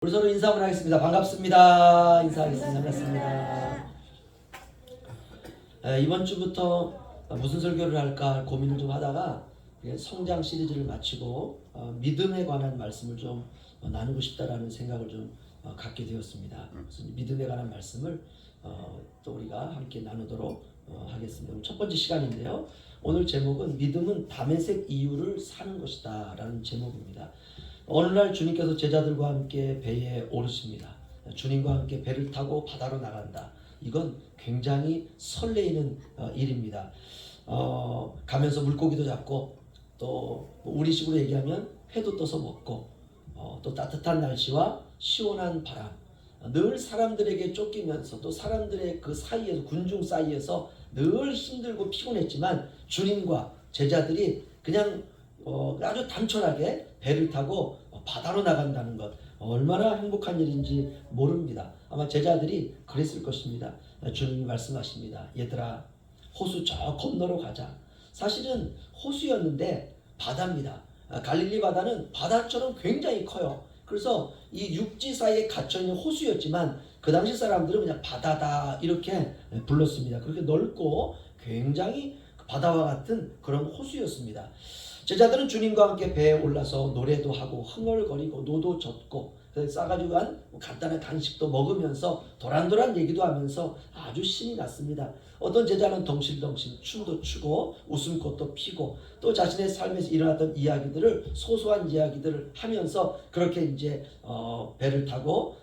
우리 서로 인사 한번 하겠습니다. 반갑습니다. 인사하겠습니다. 반갑습니다. 이번 주부터 무슨 설교를 할까 고민을 좀 하다가 성장 시리즈를 마치고 믿음에 관한 말씀을 좀 나누고 싶다라는 생각을 좀 갖게 되었습니다. 그래서 믿음에 관한 말씀을 또 우리가 함께 나누도록 하겠습니다. 첫 번째 시간인데요. 오늘 제목은 믿음은 다메섹 이유를 사는 것이다 라는 제목입니다. 어느 날 주님께서 제자들과 함께 배에 오르십니다. 주님과 함께 배를 타고 바다로 나간다. 이건 굉장히 설레이는 일입니다. 가면서 물고기도 잡고 또 우리식으로 얘기하면 회도 떠서 먹고 또 따뜻한 날씨와 시원한 바람, 늘 사람들에게 쫓기면서 또 사람들의 그 사이에서 군중 사이에서 늘 힘들고 피곤했지만 주님과 제자들이 그냥 아주 단촐하게 배를 타고 바다로 나간다는 것, 얼마나 행복한 일인지 모릅니다. 아마 제자들이 그랬을 것입니다. 주님이 말씀하십니다. 얘들아, 호수 저 건너로 가자. 사실은 호수였는데 바다입니다. 갈릴리 바다는 바다처럼 굉장히 커요. 그래서 이 육지 사이에 갇혀있는 호수였지만 그 당시 사람들은 그냥 바다다 이렇게 불렀습니다. 그렇게 넓고 굉장히 바다와 같은 그런 호수였습니다. 제자들은 주님과 함께 배에 올라서 노래도 하고 흥얼거리고 노도 젓고 싸가지고 간 간단한 간식도 먹으면서 도란도란 얘기도 하면서 아주 신이 났습니다. 어떤 제자는 덩실덩실 춤도 추고 웃음꽃도 피고 또 자신의 삶에서 일어났던 이야기들을 소소한 이야기들을 하면서 그렇게 이제 배를 타고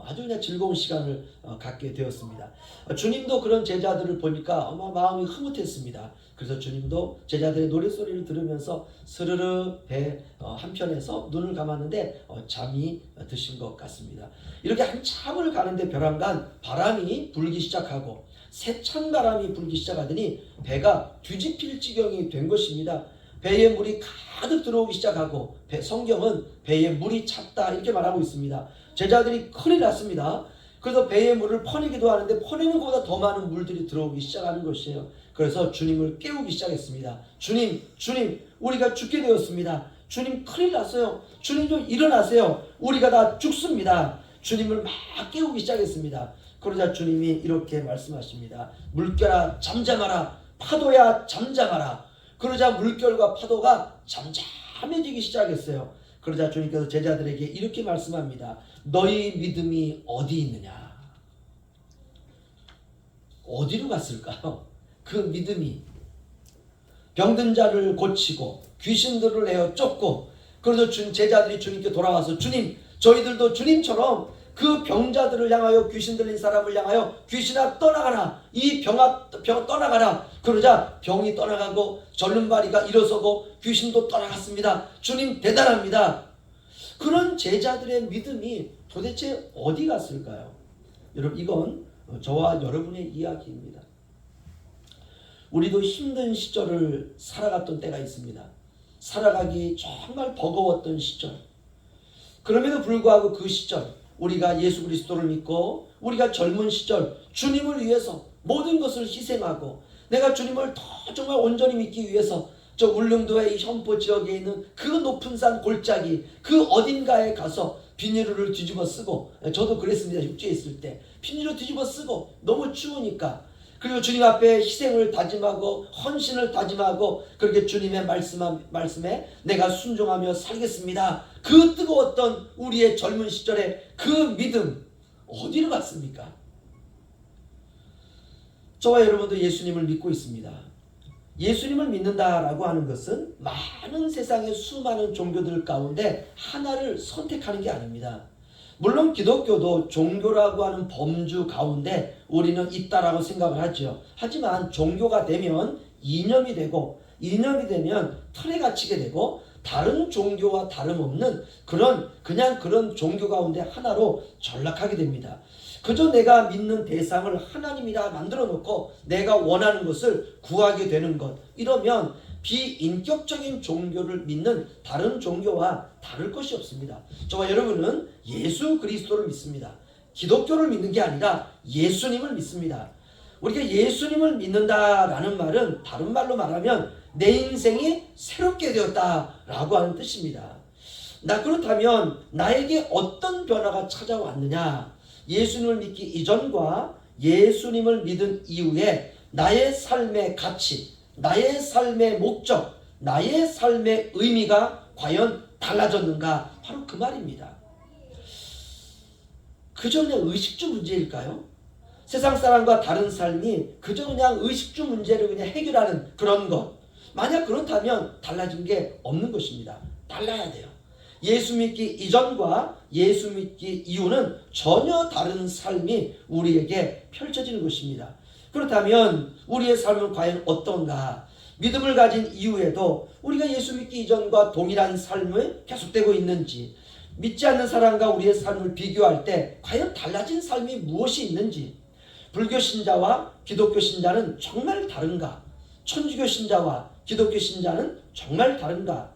아주 그냥 즐거운 시간을 갖게 되었습니다. 주님도 그런 제자들을 보니까 아마 마음이 흐뭇했습니다. 그래서 주님도 제자들의 노랫소리를 들으면서 스르르 배 한편에서 눈을 감았는데 잠이 드신 것 같습니다. 이렇게 한참을 가는데 벼랑간 바람이 불기 시작하고 세찬 바람이 불기 시작하더니 배가 뒤집힐 지경이 된 것입니다. 배에 물이 가득 들어오기 시작하고 성경은 배에 물이 찼다 이렇게 말하고 있습니다. 제자들이 큰일 났습니다. 그래서 배에 물을 퍼내기도 하는데 퍼내는 것보다 더 많은 물들이 들어오기 시작하는 것이에요. 그래서 주님을 깨우기 시작했습니다. 주님, 우리가 죽게 되었습니다. 주님, 큰일 났어요. 주님 좀 일어나세요. 우리가 다 죽습니다. 주님을 막 깨우기 시작했습니다. 그러자 주님이 이렇게 말씀하십니다. 물결아 잠잠하라. 파도야 잠잠하라. 그러자 물결과 파도가 잠잠해지기 시작했어요. 그러자 주님께서 제자들에게 이렇게 말씀합니다. 너희 믿음이 어디 있느냐? 어디로 갔을까요? 그 믿음이 병든 자를 고치고 귀신들을 내어 쫓고 그래서 제자들이 주님께 돌아와서 주님, 저희들도 주님처럼 그 병자들을 향하여 귀신 들린 사람을 향하여 귀신아 떠나가라. 이 병 떠나가라. 그러자 병이 떠나가고 절름발이가 일어서고 귀신도 떠나갔습니다. 주님 대단합니다. 그런 제자들의 믿음이 도대체 어디 갔을까요? 여러분 이건 저와 여러분의 이야기입니다. 우리도 힘든 시절을 살아갔던 때가 있습니다. 살아가기 정말 버거웠던 시절. 그럼에도 불구하고 그 시절 우리가 예수 그리스도를 믿고 우리가 젊은 시절 주님을 위해서 모든 것을 희생하고 내가 주님을 더 정말 온전히 믿기 위해서 저 울릉도의 현포 지역에 있는 그 높은 산 골짜기 그 어딘가에 가서 비닐을 뒤집어 쓰고 저도 그랬습니다. 육지에 있을 때 비닐을 뒤집어 쓰고 너무 추우니까 그리고 주님 앞에 희생을 다짐하고 헌신을 다짐하고 그렇게 주님의 말씀에 내가 순종하며 살겠습니다. 그 뜨거웠던 우리의 젊은 시절의 그 믿음 어디로 갔습니까? 저와 여러분도 예수님을 믿고 있습니다. 예수님을 믿는다라고 하는 것은 많은 세상의 수많은 종교들 가운데 하나를 선택하는 게 아닙니다. 물론 기독교도 종교라고 하는 범주 가운데 우리는 있다라고 생각을 하죠. 하지만 종교가 되면 이념이 되고 이념이 되면 틀에 갇히게 되고 다른 종교와 다름없는 그냥 그런 종교 가운데 하나로 전락하게 됩니다. 그저 내가 믿는 대상을 하나님이라 만들어 놓고 내가 원하는 것을 구하게 되는 것. 이러면 비인격적인 종교를 믿는 다른 종교와 다를 것이 없습니다. 저와 여러분은 예수 그리스도를 믿습니다. 기독교를 믿는 게 아니라 예수님을 믿습니다. 우리가 예수님을 믿는다라는 말은 다른 말로 말하면 내 인생이 새롭게 되었다라고 하는 뜻입니다. 그렇다면 나에게 어떤 변화가 찾아왔느냐? 예수님을 믿기 이전과 예수님을 믿은 이후에 나의 삶의 가치, 나의 삶의 목적, 나의 삶의 의미가 과연 달라졌는가? 바로 그 말입니다. 그저 그냥 의식주 문제일까요? 세상 사람과 다른 삶이 그저 그냥 의식주 문제를 그냥 해결하는 그런 것. 만약 그렇다면 달라진 게 없는 것입니다. 달라야 돼요. 예수 믿기 이전과 예수 믿기 이후는 전혀 다른 삶이 우리에게 펼쳐지는 것입니다. 그렇다면 우리의 삶은 과연 어떤가? 믿음을 가진 이후에도 우리가 예수 믿기 이전과 동일한 삶을 계속되고 있는지, 믿지 않는 사람과 우리의 삶을 비교할 때 과연 달라진 삶이 무엇이 있는지, 불교 신자와 기독교 신자는 정말 다른가? 천주교 신자와 기독교 신자는 정말 다른가?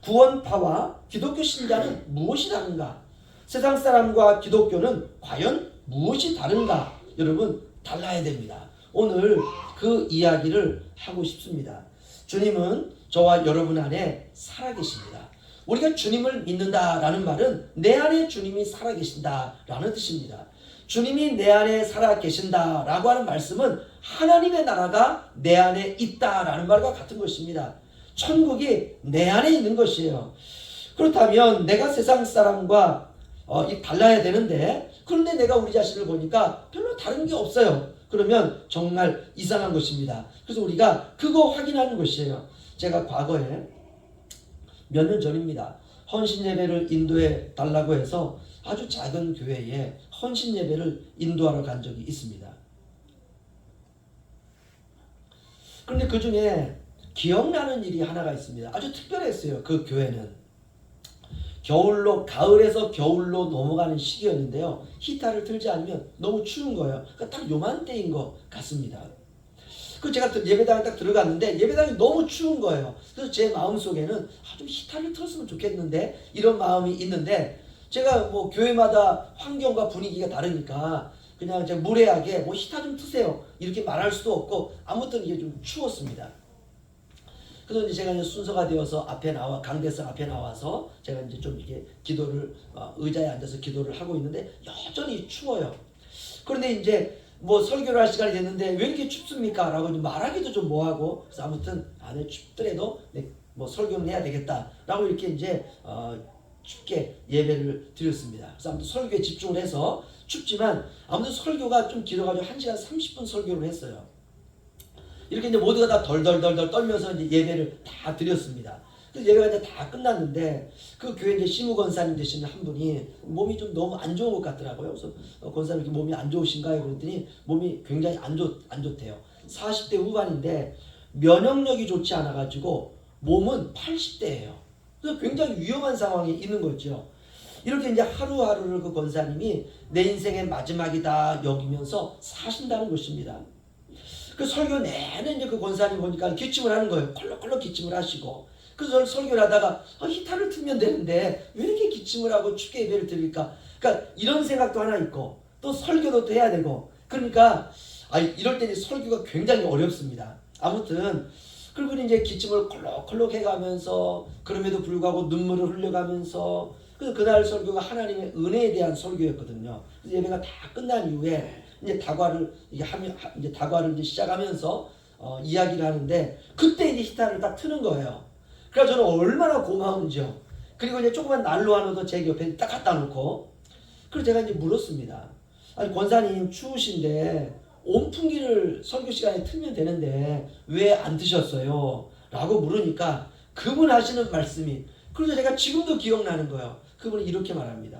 구원파와 기독교 신자는 무엇이 다른가? 세상 사람과 기독교는 과연 무엇이 다른가? 여러분, 달라야 됩니다. 오늘 그 이야기를 하고 싶습니다. 주님은 저와 여러분 안에 살아계십니다. 우리가 주님을 믿는다라는 말은 내 안에 주님이 살아계신다라는 뜻입니다. 주님이 내 안에 살아계신다라고 하는 말씀은 하나님의 나라가 내 안에 있다라는 말과 같은 것입니다. 천국이 내 안에 있는 것이에요. 그렇다면 내가 세상 사람과 달라야 되는데, 그런데 내가 우리 자신을 보니까 별로 다른 게 없어요. 그러면 정말 이상한 것입니다. 그래서 우리가 그거 확인하는 것이에요. 제가 과거에 몇 년 전입니다. 헌신 예배를 인도해 달라고 해서 아주 작은 교회에 헌신 예배를 인도하러 간 적이 있습니다. 그런데 그 중에 기억나는 일이 하나가 있습니다. 아주 특별했어요. 그 교회는 가을에서 겨울로 넘어가는 시기였는데요. 히터를 틀지 않으면 너무 추운 거예요. 그러니까 딱 요맘때인 것 같습니다. 그 제가 예배당에 딱 들어갔는데 예배당이 너무 추운 거예요. 그래서 제 마음속에는 좀 히터를 틀었으면 좋겠는데, 이런 마음이 있는데, 제가 뭐 교회마다 환경과 분위기가 다르니까 그냥 제가 무례하게 히터 좀 트세요 이렇게 말할 수도 없고, 아무튼 이게 좀 추웠습니다. 그래서 이제 제가 이제 순서가 되어서 강대상 앞에 나와서 제가 이제 좀 이렇게 기도를, 의자에 앉아서 기도를 하고 있는데 여전히 추워요. 그런데 이제 설교를 할 시간이 됐는데 왜 이렇게 춥습니까? 라고 말하기도 좀 뭐하고, 그래서 아무튼 춥더라도 설교는 해야 되겠다 라고 이렇게 이제 춥게 예배를 드렸습니다. 그래서 아무튼 설교에 집중을 해서, 춥지만 아무튼 설교가 좀 길어가지고 1시간 30분 설교를 했어요. 이렇게 이제 모두가 다 덜덜덜 떨면서 이제 예배를 다 드렸습니다. 그래서 예배가 이제 다 끝났는데, 그 교회 이제 시무 권사님 되시는 한 분이 몸이 좀 너무 안 좋은 것 같더라고요. 그래서 권사님 이렇게 몸이 안 좋으신가요? 그랬더니 몸이 굉장히 안 좋대요. 40대 후반인데 면역력이 좋지 않아가지고 몸은 80대예요. 그래서 굉장히 위험한 상황에 있는 거죠. 이렇게 이제 하루하루를 그 권사님이 내 인생의 마지막이다 여기면서 사신다는 것입니다. 그 설교 내내 이제 그 권사님 보니까 기침을 하는 거예요. 콜록콜록 기침을 하시고. 그래서 설교를 하다가 히터를 틀면 되는데 왜 이렇게 기침을 하고 춥게 예배를 드릴까? 그러니까 이런 생각도 하나 있고, 또 설교도 또 해야 되고, 그러니까 이럴 때 이제 설교가 굉장히 어렵습니다. 아무튼 그리고 이제 기침을 콜록콜록 해가면서, 그럼에도 불구하고 눈물을 흘려가면서, 그래서 그날 설교가 하나님의 은혜에 대한 설교였거든요. 그래서 예배가 다 끝난 이후에 이제 다과를 이제 시작하면서 이야기를 하는데, 그때 이제 히터를 딱 트는 거예요. 그래서 저는 얼마나 고마운지요. 그리고 이제 조그만 난로 하나도 제 옆에 딱 갖다 놓고, 그래서 제가 이제 물었습니다. 아니 권사님 추우신데 온풍기를 설교 시간에 틀면 되는데 왜 안 드셨어요? 라고 물으니까 그분 하시는 말씀이, 그래서 제가 지금도 기억나는 거예요. 그분이 이렇게 말합니다.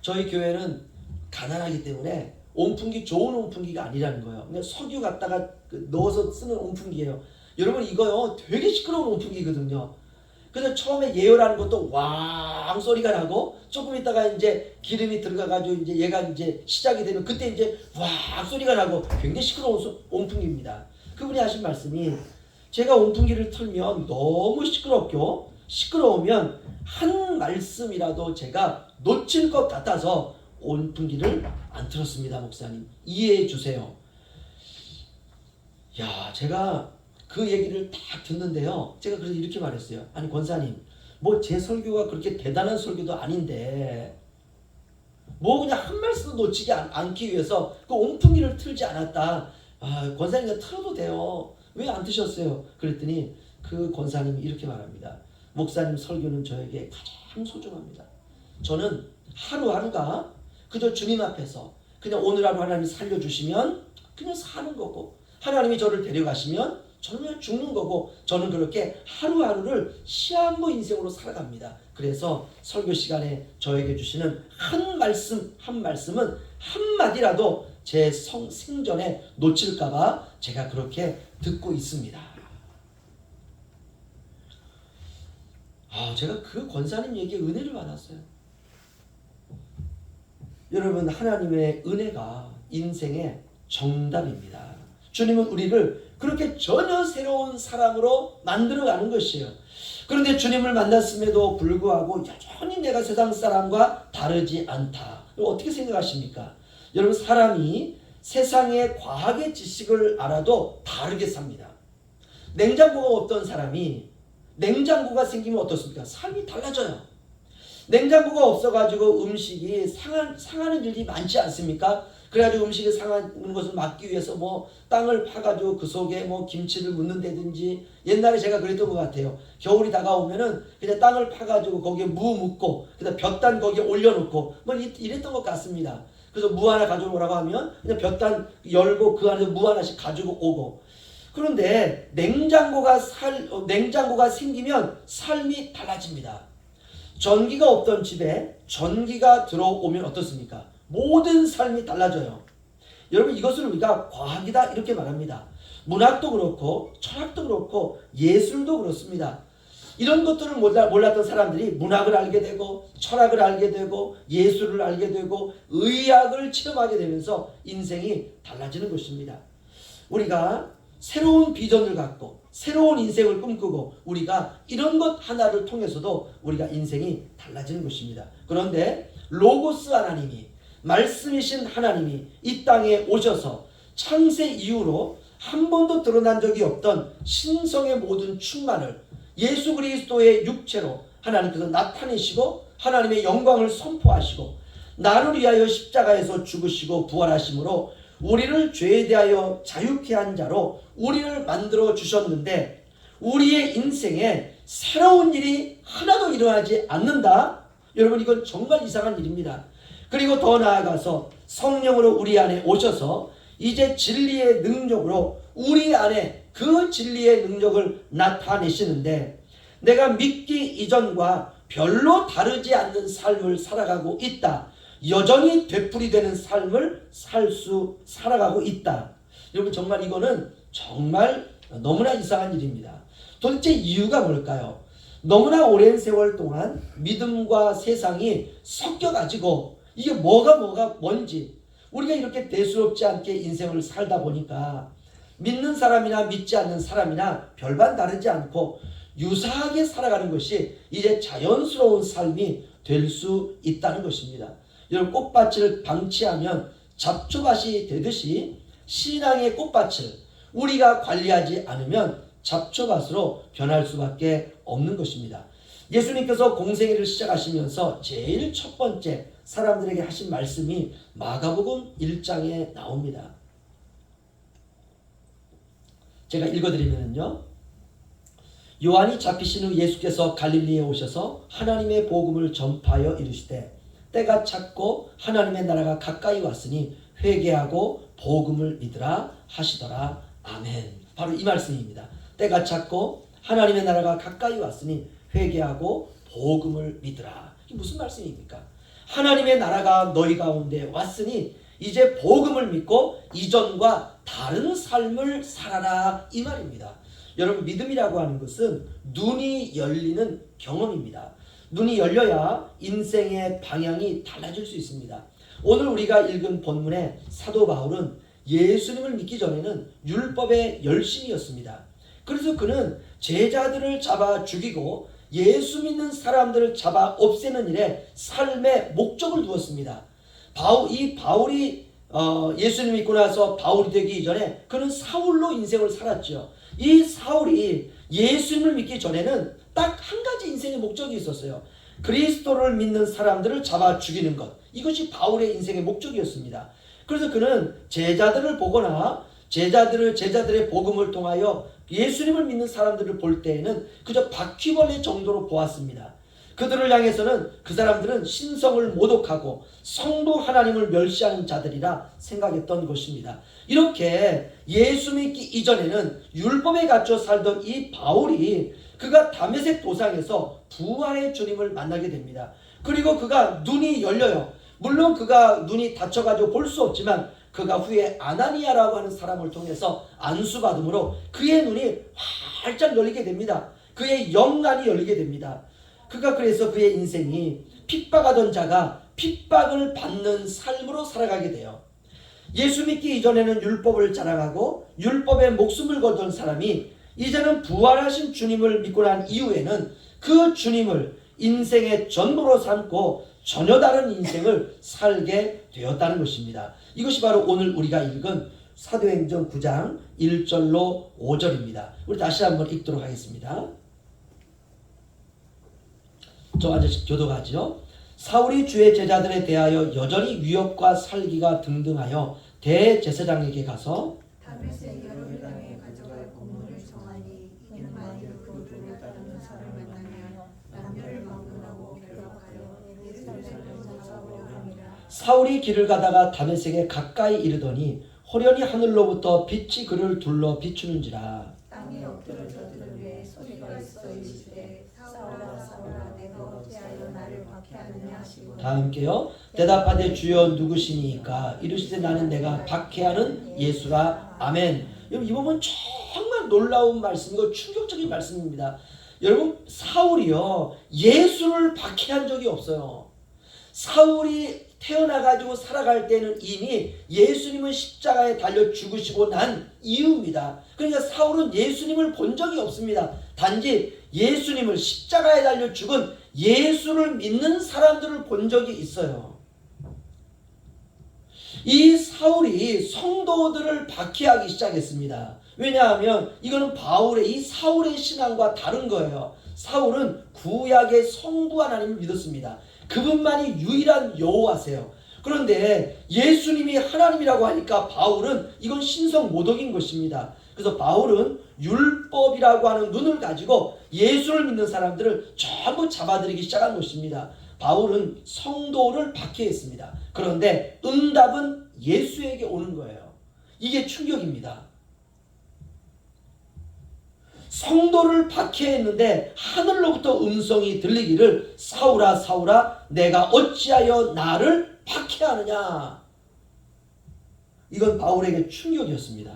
저희 교회는 가난하기 때문에 좋은 온풍기가 아니라는 거예요. 그냥 석유 갖다가 넣어서 쓰는 온풍기예요. 여러분 이거요 되게 시끄러운 온풍기거든요. 그래서 처음에 예열하는 것도 왕 소리가 나고, 조금 있다가 이제 기름이 들어가가지고 이제 얘가 이제 시작이 되면 그때 이제 왕 소리가 나고 굉장히 시끄러운 온풍기입니다. 그분이 하신 말씀이, 제가 온풍기를 틀면 너무 시끄러우면 한 말씀이라도 제가 놓칠 것 같아서 온풍기를 안 틀었습니다. 목사님 이해해 주세요. 제가 그 얘기를 딱 듣는데요, 제가 그래서 이렇게 말했어요. 아니 권사님, 뭐 제 설교가 그렇게 대단한 설교도 아닌데 뭐 그냥 한 말씀도 놓치지 않기 위해서 그 온풍기를 틀지 않았다. 아, 권사님이 틀어도 돼요. 왜 안 트셨어요? 그랬더니 그 권사님이 이렇게 말합니다. 목사님 설교는 저에게 가장 소중합니다. 저는 하루하루가 그저 주님 앞에서 그냥 오늘 하루 하나님이 살려주시면 그냥 사는 거고, 하나님이 저를 데려가시면 저는 그냥 죽는 거고, 저는 그렇게 하루하루를 시한부 인생으로 살아갑니다. 그래서 설교 시간에 저에게 주시는 한 말씀은 한마디라도 제 생전에 놓칠까봐 제가 그렇게 듣고 있습니다. 제가 그 권사님 얘기에 은혜를 받았어요. 여러분, 하나님의 은혜가 인생의 정답입니다. 주님은 우리를 그렇게 전혀 새로운 사람으로 만들어가는 것이에요. 그런데 주님을 만났음에도 불구하고 여전히 내가 세상 사람과 다르지 않다. 어떻게 생각하십니까? 여러분, 사람이 세상의 과학의 지식을 알아도 다르게 삽니다. 냉장고가 없던 사람이 냉장고가 생기면 어떻습니까? 삶이 달라져요. 냉장고가 없어가지고 음식이 상하는 일이 많지 않습니까? 그래가지고 음식이 상하는 것을 막기 위해서 뭐 땅을 파가지고 그 속에 뭐 김치를 묻는다든지, 옛날에 제가 그랬던 것 같아요. 겨울이 다가오면은 그냥 땅을 파가지고 거기에 무 묻고 그다음 볕단 거기에 올려놓고 뭐 이랬던 것 같습니다. 그래서 무 하나 가져오라고 하면 그냥 볕단 열고 그 안에서 무 하나씩 가지고 오고. 그런데 냉장고가 생기면 삶이 달라집니다. 전기가 없던 집에 전기가 들어오면 어떻습니까? 모든 삶이 달라져요. 여러분, 이것을 우리가 과학이다 이렇게 말합니다. 문학도 그렇고 철학도 그렇고 예술도 그렇습니다. 이런 것들을 몰랐던 사람들이 문학을 알게 되고 철학을 알게 되고 예술을 알게 되고 의학을 체험하게 되면서 인생이 달라지는 것입니다. 우리가 새로운 비전을 갖고 새로운 인생을 꿈꾸고 우리가 이런 것 하나를 통해서도 우리가 인생이 달라지는 것입니다. 그런데 로고스 하나님이, 말씀이신 하나님이 이 땅에 오셔서 창세 이후로 한 번도 드러난 적이 없던 신성의 모든 충만을 예수 그리스도의 육체로 하나님께서 나타내시고 하나님의 영광을 선포하시고 나를 위하여 십자가에서 죽으시고 부활하심으로 우리를 죄에 대하여 자유케 한 자로 우리를 만들어 주셨는데, 우리의 인생에 새로운 일이 하나도 일어나지 않는다? 여러분, 이건 정말 이상한 일입니다. 그리고 더 나아가서 성령으로 우리 안에 오셔서 이제 진리의 능력으로 우리 안에 그 진리의 능력을 나타내시는데, 내가 믿기 이전과 별로 다르지 않는 삶을 살아가고 있다. 여전히 되풀이되는 삶을 살아가고 있다. 여러분, 정말 이거는 정말 너무나 이상한 일입니다. 도대체 이유가 뭘까요? 너무나 오랜 세월 동안 믿음과 세상이 섞여가지고 이게 뭐가 뭔지 우리가 이렇게 대수롭지 않게 인생을 살다 보니까 믿는 사람이나 믿지 않는 사람이나 별반 다르지 않고 유사하게 살아가는 것이 이제 자연스러운 삶이 될 수 있다는 것입니다. 여러분, 꽃밭을 방치하면 잡초밭이 되듯이 신앙의 꽃밭을 우리가 관리하지 않으면 잡초밭으로 변할 수밖에 없는 것입니다. 예수님께서 공생애를 시작하시면서 제일 첫 번째 사람들에게 하신 말씀이 마가복음 1장에 나옵니다. 제가 읽어드리면요, 요한이 잡히신 후 예수께서 갈릴리에 오셔서 하나님의 복음을 전파하여 이르시되 때가 찼고 하나님의 나라가 가까이 왔으니 회개하고 복음을 믿으라 하시더라. 아멘. 바로 이 말씀입니다. 때가 찼고 하나님의 나라가 가까이 왔으니 회개하고 복음을 믿으라. 이게 무슨 말씀입니까? 하나님의 나라가 너희 가운데 왔으니 이제 복음을 믿고 이전과 다른 삶을 살아라, 이 말입니다. 여러분, 믿음이라고 하는 것은 눈이 열리는 경험입니다. 눈이 열려야 인생의 방향이 달라질 수 있습니다. 오늘 우리가 읽은 본문의 사도 바울은 예수님을 믿기 전에는 율법의 열심이었습니다. 그래서 그는 제자들을 잡아 죽이고 예수 믿는 사람들을 잡아 없애는 일에 삶의 목적을 두었습니다. 이 바울이 예수님 믿고 나서 바울이 되기 이전에 그는 사울로 인생을 살았죠. 이 사울이 예수님을 믿기 전에는 딱 한 가지 인생의 목적이 있었어요. 그리스도를 믿는 사람들을 잡아 죽이는 것. 이것이 바울의 인생의 목적이었습니다. 그래서 그는 제자들을 보거나 제자들의 복음을 통하여 예수님을 믿는 사람들을 볼 때에는 그저 바퀴벌레 정도로 보았습니다. 그들을 향해서는 그 사람들은 신성을 모독하고 성도 하나님을 멸시하는 자들이라 생각했던 것입니다. 이렇게 예수 믿기 이전에는 율법에 갇혀 살던 이 바울이 그가 다메섹 도상에서 부활의 주님을 만나게 됩니다. 그리고 그가 눈이 열려요. 물론 그가 눈이 다쳐가지고 볼 수 없지만 그가 후에 아나니아라고 하는 사람을 통해서 안수받음으로 그의 눈이 활짝 열리게 됩니다. 그의 영안이 열리게 됩니다. 그가 그래서 그의 인생이 핍박하던 자가 핍박을 받는 삶으로 살아가게 돼요. 예수 믿기 이전에는 율법을 자랑하고 율법에 목숨을 걸던 사람이 이제는 부활하신 주님을 믿고 난 이후에는 그 주님을 인생의 전부로 삼고 전혀 다른 인생을 살게 되었다는 것입니다. 이것이 바로 오늘 우리가 읽은 사도행전 9장 1절로 5절입니다. 우리 다시 한번 읽도록 하겠습니다. 저 아저씨 교도가죠. 사울이 주의 제자들에 대하여 여전히 위협과 살기가 등등하여 대제사장에게 가서 다메섹 여러 회당에 가져갈 공문을 정하니 이는 만일 그들을 따르는 사람을 만나면 남녀를 망군하고 결박하여 예루살렘을 잡아오려 함이라. 사울이 길을 가다가 다메섹에 가까이 이르더니 호련히 하늘로부터 빛이 그를 둘러 비추는지라. 땅에 엎드러져 들으되 소리가 있어 이르시되 사울아 사울아 내가 어찌하여 나를 박해하느냐 하시고. 다 함께요. 대답하되 주여 누구시니까? 이르시되 나는 내가 박해하는 예수라. 아멘. 여러분 이 부분 정말 놀라운 말씀이고 충격적인 말씀입니다. 여러분 사울이요 예수를 박해한 적이 없어요. 사울이 태어나가지고 살아갈 때는 이미 예수님은 십자가에 달려 죽으시고 난 이후입니다. 그러니까 사울은 예수님을 본 적이 없습니다. 단지 예수님을 십자가에 달려 죽은 예수를 믿는 사람들을 본 적이 있어요. 이 사울이 성도들을 박해하기 시작했습니다. 왜냐하면 이거는 바울의 이 사울의 신앙과 다른 거예요. 사울은 구약의 성부 하나님을 믿었습니다. 그분만이 유일한 여호와세요. 그런데 예수님이 하나님이라고 하니까 바울은 이건 신성 모독인 것입니다. 그래서 바울은 율법이라고 하는 눈을 가지고 예수를 믿는 사람들을 전부 잡아들이기 시작한 것입니다. 바울은 성도를 박해했습니다. 그런데 응답은 예수에게 오는 거예요. 이게 충격입니다. 성도를 박해했는데 하늘로부터 음성이 들리기를 사울아 사울아 내가 어찌하여 나를 박해하느냐. 이건 바울에게 충격이었습니다.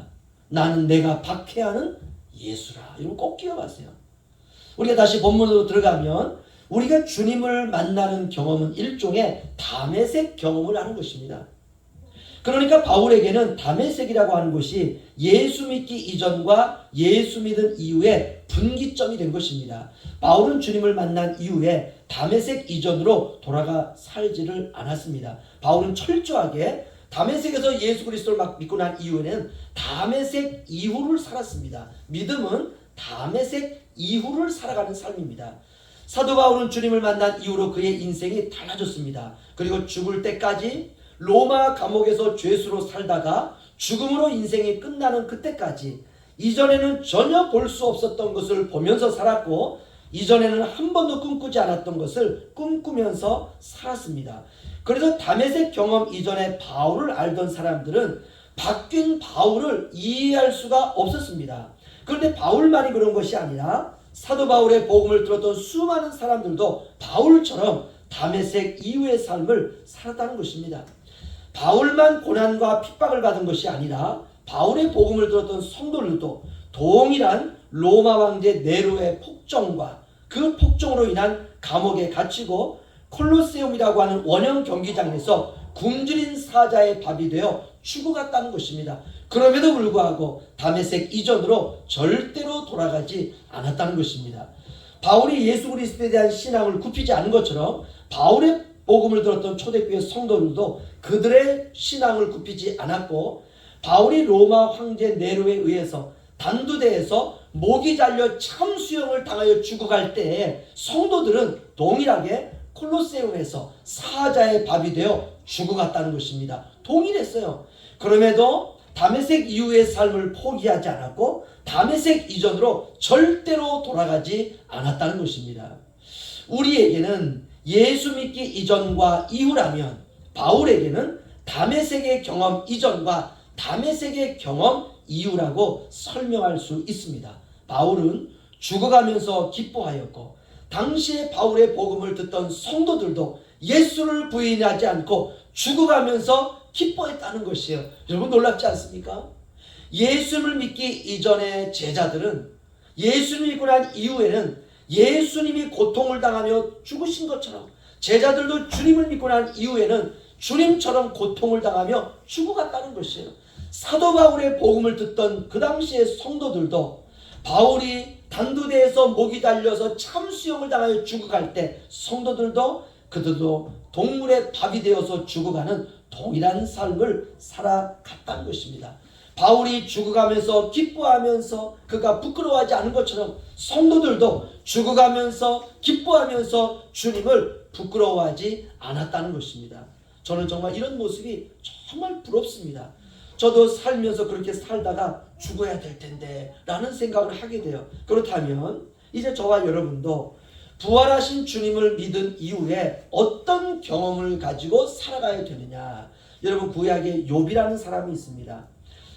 나는 내가 박해하는 예수라. 이건 꼭 기억하세요. 우리가 다시 본문으로 들어가면 우리가 주님을 만나는 경험은 일종의 다메섹 경험을 하는 것입니다. 그러니까 바울에게는 다메섹이라고 하는 것이 예수 믿기 이전과 예수 믿은 이후에 분기점이 된 것입니다. 바울은 주님을 만난 이후에 다메섹 이전으로 돌아가 살지를 않았습니다. 바울은 철저하게 다메섹에서 예수 그리스도를 막 믿고 난 이후에는 다메섹 이후를 살았습니다. 믿음은 다메섹 이후를 살아가는 삶입니다. 사도 바울은 주님을 만난 이후로 그의 인생이 달라졌습니다. 그리고 죽을 때까지 로마 감옥에서 죄수로 살다가 죽음으로 인생이 끝나는 그때까지 이전에는 전혀 볼 수 없었던 것을 보면서 살았고 이전에는 한 번도 꿈꾸지 않았던 것을 꿈꾸면서 살았습니다. 그래서 다메섹 경험 이전에 바울을 알던 사람들은 바뀐 바울을 이해할 수가 없었습니다. 그런데 바울만이 그런 것이 아니라 사도 바울의 복음을 들었던 수많은 사람들도 바울처럼 다메섹 이후의 삶을 살았다는 것입니다. 바울만 고난과 핍박을 받은 것이 아니라 바울의 복음을 들었던 성도들도 동일한 로마 황제 네로의 폭정과 그 폭정으로 인한 감옥에 갇히고 콜로세움이라고 하는 원형 경기장에서 굶주린 사자의 밥이 되어 죽어갔다는 것입니다. 그럼에도 불구하고 다메섹 이전으로 절대로 돌아가지 않았다는 것입니다. 바울이 예수 그리스도에 대한 신앙을 굽히지 않은 것처럼 바울의 복음을 들었던 초대교회 성도들도 그들의 신앙을 굽히지 않았고 바울이 로마 황제 네로에 의해서 단두대에서 목이 잘려 참수형을 당하여 죽어갈 때에 성도들은 동일하게 콜로세움에서 사자의 밥이 되어 죽어갔다는 것입니다. 동일했어요. 그럼에도 다메섹 이후의 삶을 포기하지 않았고 다메섹 이전으로 절대로 돌아가지 않았다는 것입니다. 우리에게는 예수 믿기 이전과 이후라면 바울에게는 다메섹의 경험 이전과 다메섹의 경험 이후라고 설명할 수 있습니다. 바울은 죽어가면서 기뻐하였고 당시에 바울의 복음을 듣던 성도들도 예수를 부인하지 않고 죽어가면서 기뻐했다는 것이에요. 여러분 놀랍지 않습니까? 예수를 믿기 이전의 제자들은 예수를 믿고 난 이후에는 예수님이 고통을 당하며 죽으신 것처럼 제자들도 주님을 믿고 난 이후에는 주님처럼 고통을 당하며 죽어갔다는 것이에요. 사도 바울의 복음을 듣던 그 당시의 성도들도 바울이 단두대에서 목이 달려서 참수형을 당하여 죽어갈 때 성도들도 그들도 동물의 밥이 되어서 죽어가는 동일한 삶을 살아갔다는 것입니다. 바울이 죽어가면서 기뻐하면서 그가 부끄러워하지 않은 것처럼 성도들도 죽어가면서 기뻐하면서 주님을 부끄러워하지 않았다는 것입니다. 저는 정말 이런 모습이 정말 부럽습니다. 저도 살면서 그렇게 살다가 죽어야 될 텐데 라는 생각을 하게 돼요. 그렇다면 이제 저와 여러분도 부활하신 주님을 믿은 이후에 어떤 경험을 가지고 살아가야 되느냐. 여러분 구약에 욥이라는 사람이 있습니다.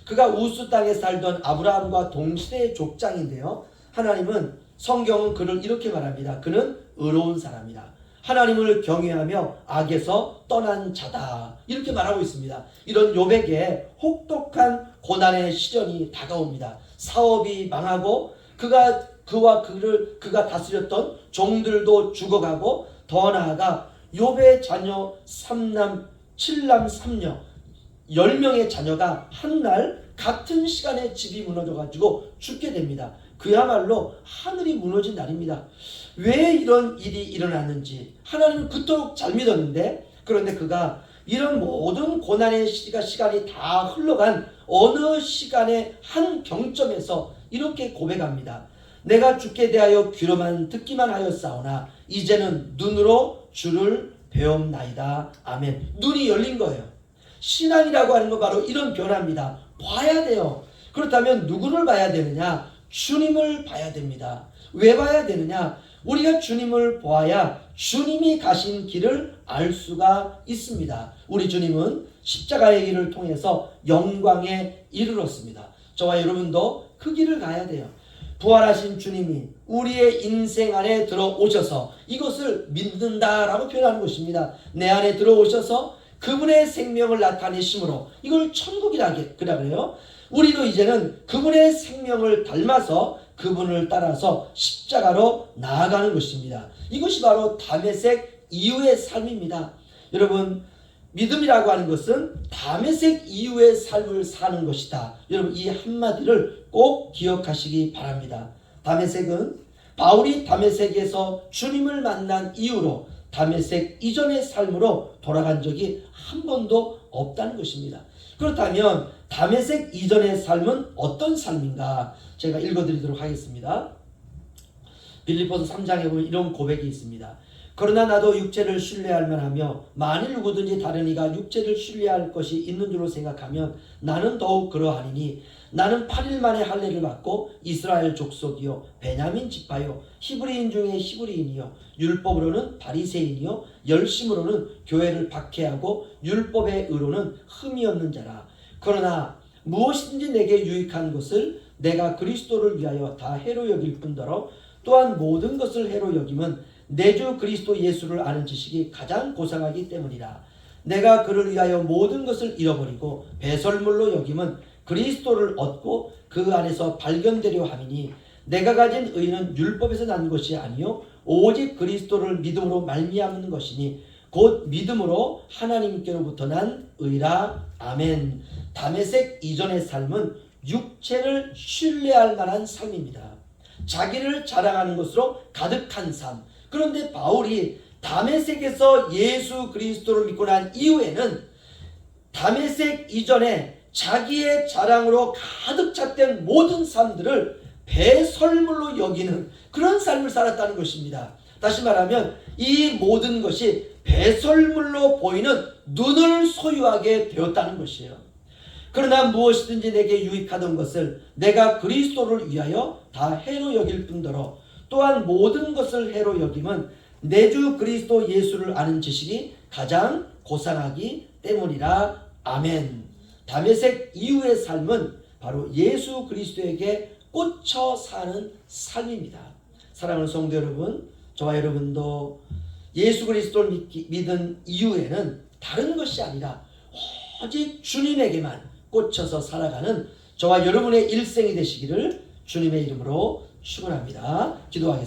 그가 우스 땅에 살던 아브라함과 동시대의 족장인데요. 하나님은 성경은 그를 이렇게 말합니다. 그는 의로운 사람이다. 하나님을 경외하며 악에서 떠난 자다. 이렇게 말하고 있습니다. 이런 욥에게 혹독한 고난의 시련이 다가옵니다. 사업이 망하고 그가 다스렸던 종들도 죽어가고 더 나아가 욥의 자녀 3남 7남 3녀 10명의 자녀가 한날 같은 시간에 집이 무너져가지고 죽게 됩니다. 그야말로 하늘이 무너진 날입니다. 왜 이런 일이 일어났는지 하나님은 그토록 잘 믿었는데 그런데 그가 이런 모든 고난의 시간이 다 흘러간 어느 시간의 한 경점에서 이렇게 고백합니다. 내가 주께 대하여 귀로만 듣기만 하였사오나 이제는 눈으로 주를 배움나이다. 아멘. 눈이 열린 거예요. 신앙이라고 하는 건 바로 이런 변화입니다. 봐야 돼요. 그렇다면 누구를 봐야 되느냐? 주님을 봐야 됩니다. 왜 봐야 되느냐? 우리가 주님을 보아야 주님이 가신 길을 알 수가 있습니다. 우리 주님은 십자가의 길을 통해서 영광에 이르렀습니다. 저와 여러분도 그 길을 가야 돼요. 부활하신 주님이 우리의 인생 안에 들어오셔서 이것을 믿는다라고 표현하는 것입니다. 내 안에 들어오셔서 그분의 생명을 나타내심으로 이걸 천국이라 그래요. 우리도 이제는 그분의 생명을 닮아서 그분을 따라서 십자가로 나아가는 것입니다. 이것이 바로 다메섹 이후의 삶입니다. 여러분 믿음이라고 하는 것은 다메섹 이후의 삶을 사는 것이다. 여러분 이 한마디를 꼭 기억하시기 바랍니다. 다메섹은 바울이 다메섹에서 주님을 만난 이후로 다메섹 이전의 삶으로 돌아간 적이 한 번도 없다는 것입니다. 그렇다면 다메섹 이전의 삶은 어떤 삶인가? 제가 읽어드리도록 하겠습니다. 빌립보서 3장에 보면 이런 고백이 있습니다. 그러나 나도 육체를 신뢰할 만하며 만일 누구든지 다른 이가 육체를 신뢰할 것이 있는 줄로 생각하면 나는 더욱 그러하니니 나는 8일 만에 할례를 받고 이스라엘 족속이요 베냐민 지파요 히브리인 중에 히브리인이요 율법으로는 바리새인이요 열심으로는 교회를 박해하고 율법의 의로는 흠이 없는 자라. 그러나 무엇이든지 내게 유익한 것을 내가 그리스도를 위하여 다 해로 여길 뿐더러 또한 모든 것을 해로 여김은 내 주 그리스도 예수를 아는 지식이 가장 고상하기 때문이라. 내가 그를 위하여 모든 것을 잃어버리고 배설물로 여김은 그리스도를 얻고 그 안에서 발견되려 함이니 내가 가진 의는 율법에서 난 것이 아니요 오직 그리스도를 믿음으로 말미암는 것이니 곧 믿음으로 하나님께로부터 난 의라. 아멘. 다메섹 이전의 삶은 육체를 신뢰할 만한 삶입니다. 자기를 자랑하는 것으로 가득한 삶. 그런데 바울이 다메섹에서 예수 그리스도를 믿고 난 이후에는 다메섹 이전에 자기의 자랑으로 가득 찼던 모든 삶들을 배설물로 여기는 그런 삶을 살았다는 것입니다. 다시 말하면 이 모든 것이 배설물로 보이는 눈을 소유하게 되었다는 것이에요. 그러나 무엇이든지 내게 유익하던 것을 내가 그리스도를 위하여 다 해로 여길 뿐더러 또한 모든 것을 해로 여김은 내 주 그리스도 예수를 아는 지식이 가장 고상하기 때문이라. 아멘. 다메섹 이후의 삶은 바로 예수 그리스도에게 꽂혀 사는 삶입니다. 사랑하는 성도 여러분, 저와 여러분도 예수 그리스도를 믿은 이후에는 다른 것이 아니라 오직 주님에게만 꽂혀서 살아가는 저와 여러분의 일생이 되시기를 주님의 이름으로 축원합니다. 기도하겠습니다.